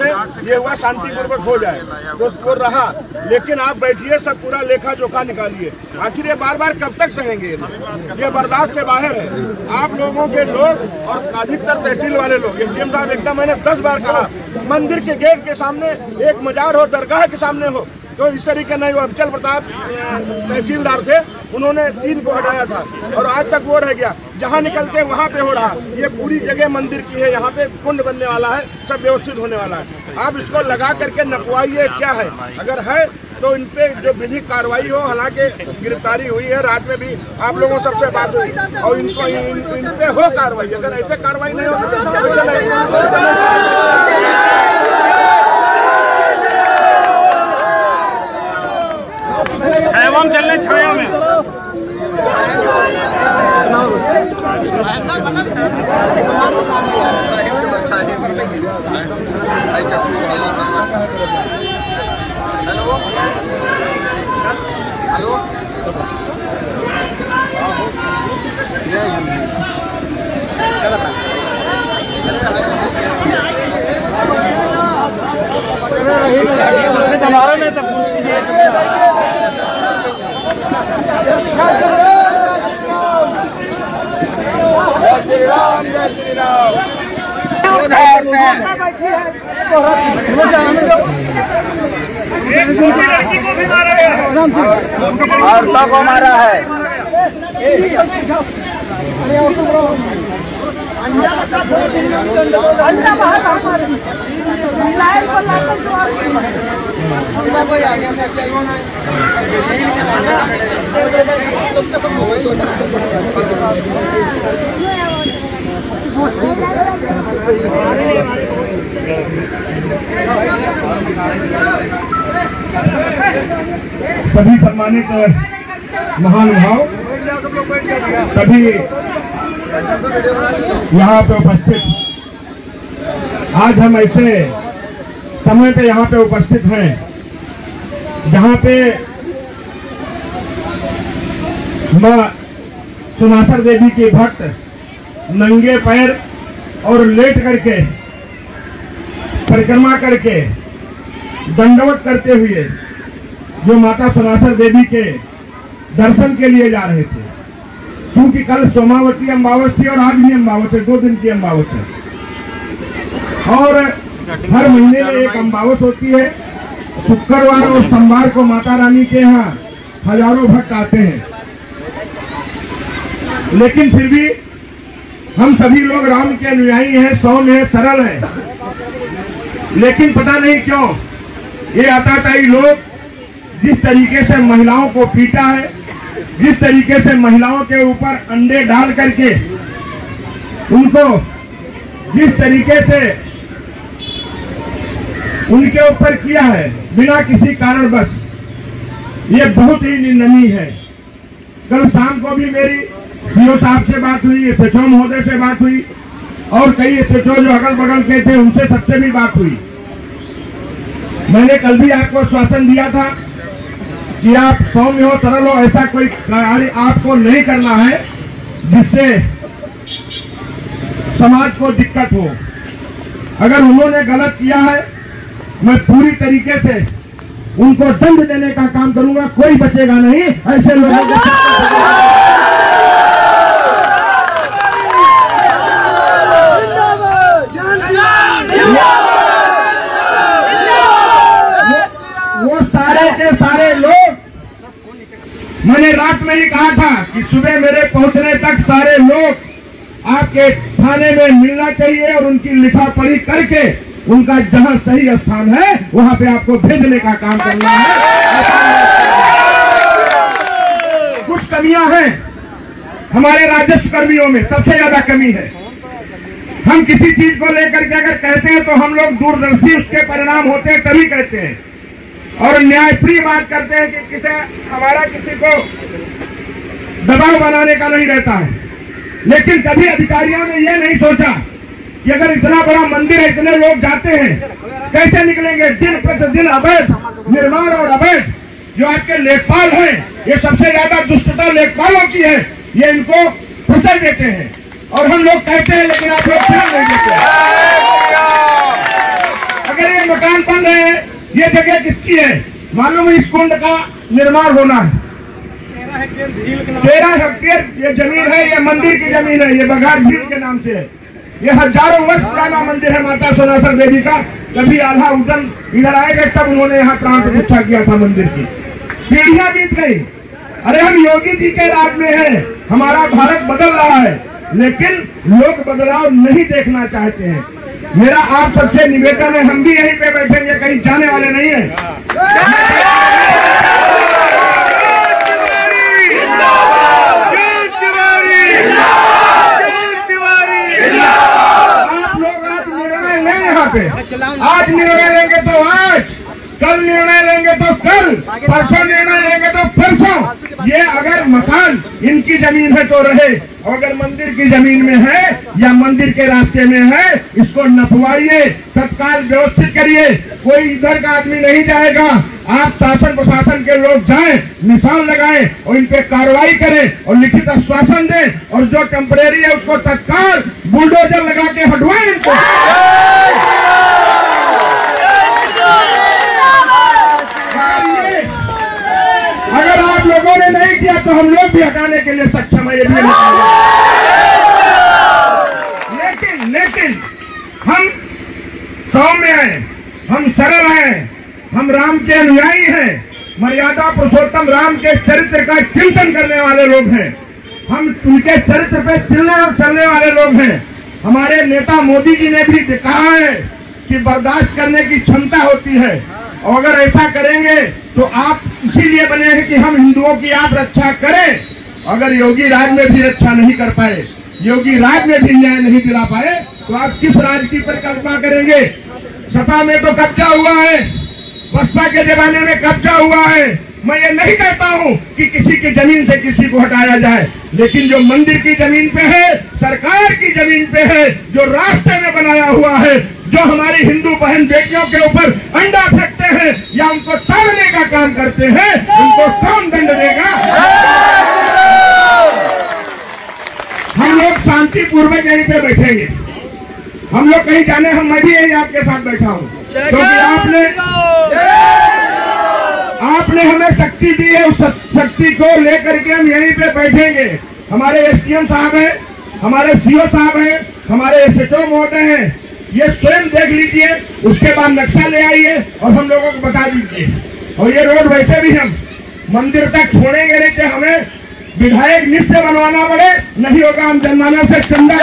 से ये हुआ शांतिपूर्वक हो जाए तो वो रहा। लेकिन आप बैठिए, सब पूरा लेखा जोखा निकालिए। आखिर ये बार बार कब तक सहेंगे? ये बर्दाश्त से बाहर है। आप लोगों के लोग और अधिकतर तहसील वाले लोग, एसडीएम साहब एकदम, मैंने 10 बार कहा, मंदिर के गेट के सामने एक मजार हो, दरगाह के सामने हो, तो इस तरीके नहीं। वो अफजल प्रताप तहसीलदार थे, उन्होंने 3 को हटाया था और आज तक वो रह गया। जहाँ निकलते वहाँ पे हो रहा। ये पूरी जगह मंदिर की है, यहाँ पे कुंड बनने वाला है, सब व्यवस्थित होने वाला है। आप इसको लगा करके नपवाइए, क्या है? अगर है तो इन पे जो विधिक कार्रवाई हो। हालांकि गिरफ्तारी हुई है, रात में भी आप लोगों सबसे बात हुई और इनको इन पे हो कार्रवाई। अगर ऐसे कार्रवाई नहीं हो एवं चलने छाया में हेलो हेलो हमारा में तब जय श्री राम, जय श्री राम। लड़की को भी मारा गया, औरतों को मारा है। सभी सम्मानित महानुभाव, सभी यहाँ पे उपस्थित, आज हम ऐसे समय पे यहाँ पे उपस्थित हैं जहाँ पे मां सुनासर देवी की भक्त नंगे पैर और लेट करके परिक्रमा करके दंडवत करते हुए जो माता सुनासर देवी के दर्शन के लिए जा रहे थे। क्योंकि कल सोमावती अमावस थी और आज भी अमावस है, 2 दिन की अमावस है। और हर महीने में एक अमावस होती है। शुक्रवार और सोमवार को माता रानी के यहाँ हजारों भक्त आते हैं। लेकिन फिर भी हम सभी लोग राम के अनुयायी हैं, सौम्य हैं, सरल हैं। लेकिन पता नहीं क्यों ये आताताई लोग जिस तरीके से महिलाओं को पीटा है, जिस तरीके से महिलाओं के ऊपर अंडे डाल करके उनको जिस तरीके से उनके ऊपर किया है बिना किसी कारणवश, ये बहुत ही निंदनीय है। कल शाम को भी मेरी सीओ साहब से बात हुई, एसएचओ महोदय से बात हुई और कई एसएचओ जो अगल बगल के थे उनसे सबसे भी बात हुई। मैंने कल भी आपको आश्वासन दिया था कि आप सौम्य हो, सरल हो, ऐसा कोई कार्य आपको नहीं करना है जिससे समाज को दिक्कत हो। अगर उन्होंने गलत किया है, मैं पूरी तरीके से उनको दंड देने का काम करूंगा, कोई बचेगा नहीं ऐसे लोगों को। वो सारे के सारे लोग, मैंने रात में ही कहा था कि सुबह मेरे पहुंचने तक सारे लोग आपके थाने में मिलना चाहिए और उनकी लिखा पढ़ी करके उनका जहां सही स्थान है वहां पे आपको भेजने का काम करना है। कुछ कमियां हैं हमारे राजस्व कर्मियों में, सबसे ज्यादा कमी है। हम किसी चीज को लेकर के अगर कहते हैं तो हम लोग दूरदर्शी उसके परिणाम होते हैं तभी कहते हैं और न्यायप्रिय बात करते हैं कि किसी को दबाव बनाने का नहीं रहता है। लेकिन कभी अधिकारियों ने यह नहीं सोचा कि अगर इतना बड़ा मंदिर है, इतने लोग जाते हैं, कैसे निकलेंगे? दिन प्रतिदिन अवैध निर्माण और अवैध जो आपके लेखपाल हैं, ये सबसे ज्यादा दुष्टता लेखपालों की है, ये इनको प्रसर देते हैं और हम लोग कहते हैं लेकिन आप लोग ध्यान नहीं देते। अगर ये मकान बन रहे हैं, ये जगह किसकी है? मालूम है इस कुंड का निर्माण होना है 13 हेक्टेयर ये जमीन है, ये मंदिर की जमीन है, ये बघाट झील के नाम से है। ये हजारों वर्ष पुराना मंदिर है माता सोनासर देवी का। कभी आल्हा उदन इधर आएगा तब उन्होंने यहाँ प्राण प्रतिष्ठा किया था मंदिर की। पीढ़ियां बीत गई। अरे हम योगी जी के राज में हैं, हमारा भारत बदल रहा है, लेकिन लोग बदलाव नहीं देखना चाहते हैं। मेरा आप सबसे निवेदन है, हम भी यहीं पे बैठेंगे, कहीं जाने वाले नहीं है। आप लोग आज निर्णय लें, यहाँ पे आज निर्णय लेंगे तो आज, कल निर्णय लेंगे तो कल, परसों निर्णय लेंगे तो परसों। ये अगर मकान इनकी जमीन है तो रहे, अगर मंदिर की जमीन में है या मंदिर के रास्ते में है, इसको नपवाइए, तत्काल व्यवस्थित करिए। कोई इधर का आदमी नहीं जाएगा। आप शासन प्रशासन के लोग जाएं, निशान लगाएं और इन पे कार्रवाई करें और लिखित आश्वासन दें, और जो टेम्परेरी है उसको तत्काल बुलडोजर लगा के हटवाएं इनको। अगर आप लोगों ने नहीं किया तो हम लोग भी हटाने के लिए सक्षम है। ये भी लेकिन हम सौम्य हैं, हम सरल हैं, हम राम के अनुयायी हैं, मर्यादा पुरुषोत्तम राम के चरित्र का चिंतन करने वाले लोग हैं। हम उनके चरित्र पे चलने और चलने वाले लोग हैं। हमारे नेता मोदी जी ने भी कहा है कि बर्दाश्त करने की क्षमता होती है, और अगर ऐसा करेंगे तो आप इसीलिए बने हैं कि हम हिंदुओं की आप रक्षा करें। अगर योगी राज में भी रक्षा नहीं कर पाए, योगी राज में भी न्याय नहीं दिला पाए, तो आप किस राज की परिकल्पना करेंगे? सपा में तो कब्जा हुआ है, बसपा के जमाने में कब्जा हुआ है। मैं ये नहीं कहता हूँ कि किसी की जमीन से किसी को हटाया जाए, लेकिन जो मंदिर की जमीन पे है, सरकार की जमीन पे है, जो रास्ते में बनाया हुआ है, जो हमारी हिंदू बहन बेटियों के ऊपर अंडा फेंकते हैं या उनको ताड़ने का काम करते हैं, उनको कौन दंड देगा? हम लोग शांति पूर्वक यहीं पे बैठेंगे। हम लोग कहीं जाने, मैं भी यही आपके साथ बैठा हूँ, क्योंकि आपने हमें शक्ति दी है। उस शक्ति को लेकर के हम यहीं पे बैठेंगे। हमारे एसडीएम साहब हैं, हमारे सीओ साहब हैं, हमारे एसएचओ महोदय हैं, ये स्वयं देख लीजिए, उसके बाद नक्शा ले आइए और हम लोगों को बता दीजिए। और ये रोड वैसे भी हम मंदिर तक छोड़ेंगे नहीं कि हमें विधायक निश्चय बनवाना पड़े, नहीं होगा। हम जनमानस से चंदा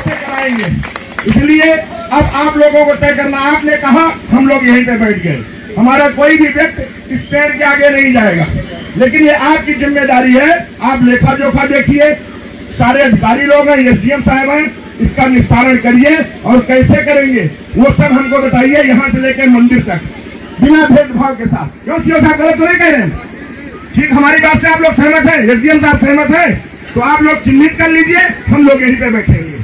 कराएंगे। इसलिए अब आप लोगों को तय करना। आपने कहा, हम लोग यहीं पे बैठ गए। हमारा कोई भी व्यक्ति इस पेड़ के आगे नहीं जाएगा, लेकिन ये आपकी जिम्मेदारी है। आप लेखा जोखा देखिए, सारे अधिकारी लोग हैं, एसडीएम साहब हैं, इसका निस्तारण करिए। और कैसे करेंगे वो सब हमको बताइए, यहाँ से लेकर मंदिर तक बिना भेदभाव के साथ। क्यों सीओ साहब गलत तो नहीं कह रहे हैं? ठीक, हमारी बात से आप लोग सहमत हैं, एसडीएम साहब सहमत हैं, तो आप लोग चिन्हित कर लीजिए, हम लोग यहीं पे बैठेंगे।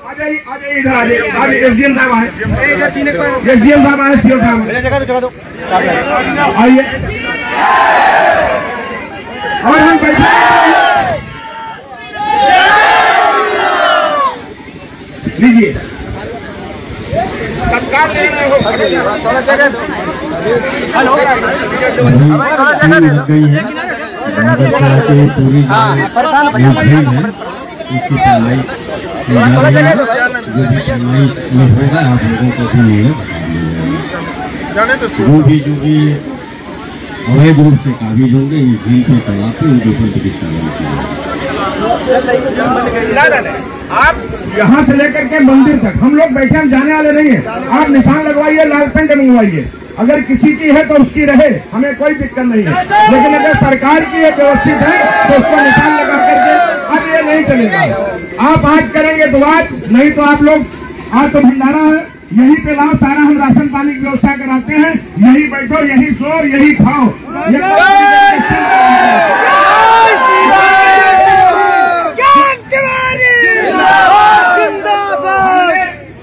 आ जाइए इधर, आ जाइए। एसडीएम साहब आए, एसडीएम साहब आए, सीओ साहब आइए, और हम बैठे लीजिए। तत्काल निर्णय हो। थोड़ा जगह दो। हेलो, लग गई है पूरी उसकी सुनवाई में होगा। आप लोगों को भी जो भी अवैध रूप से काबिज होंगे, इस झील के तालाब पे उनके ऊपर चिकित्सा आप यहाँ से लेकर के मंदिर तक हम लोग बैठे, हम जाने वाले नहीं है। आप निशान लगवाइए, लाल पेंट मंगवाइए। अगर किसी की है तो उसकी रहे, हमें कोई दिक्कत नहीं है, लेकिन अगर सरकार की ये व्यवस्थित है तो उसका निशान लगा करके अब ये नहीं चलेगा। आप आज करेंगे तो आज, नहीं तो आप लोग आज तो भंडारा है, यहीं पे लाओ, सारा हम राशन पानी की व्यवस्था कराते हैं, यहीं बैठो, यहीं सो, यहीं खाओ।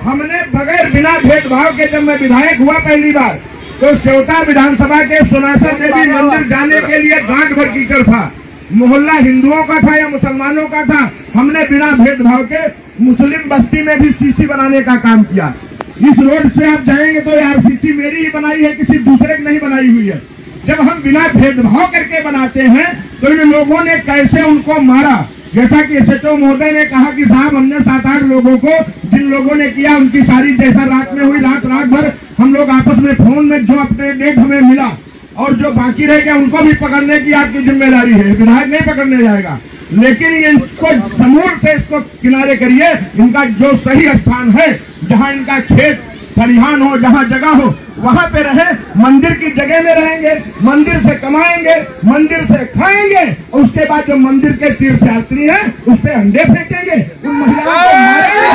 हमने बगैर बिना भेदभाव के, जब मैं विधायक हुआ पहली बार, तो सेवता विधानसभा के सोनासर देवी मंदिर जाने के लिए गांठ भर कीचड़ था। मोहल्ला हिंदुओं का था या मुसलमानों का था, हमने बिना भेदभाव के मुस्लिम बस्ती में भी सीसी बनाने का काम किया। इस रोड से आप जाएंगे तो यार सीसी मेरी ही बनाई है, किसी दूसरे की नहीं बनाई हुई है। जब हम बिना भेदभाव करके बनाते हैं तो इन लोगों ने कैसे उनको मारा। जैसा कि SHO महोदय ने कहा कि साहब हमने 7-8 लोगों को, जिन लोगों ने किया उनकी सारी, जैसा रात में हुई, रात भर हम लोग आपस में फोन में जो अपने डेट हमें मिला, और जो बाकी रह गया उनको भी पकड़ने की आपकी जिम्मेदारी है। विधायक नहीं पकड़ने जाएगा, लेकिन ये इसको समूल से इसको किनारे करिए। इनका जो सही स्थान है, जहाँ इनका खेत खलिहान हो, जहाँ जगह हो, वहाँ पे रहे। मंदिर की जगह में रहेंगे, मंदिर से कमाएंगे, मंदिर से खाएंगे, और उसके बाद जो मंदिर के तीर्थयात्री हैं उस पे अंडे फेंकेंगे, उन महिलाओं को मारेंगे।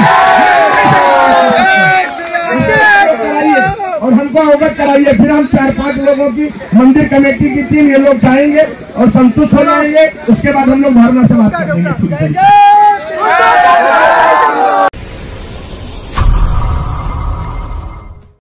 और हमको अवगत कराइए, फिर हम 4-5 लोगों की मंदिर कमेटी की टीम, ये लोग जाएंगे और संतुष्ट हो जाएंगे। उसके बाद हम लोग धरना समाप्त करेंगे।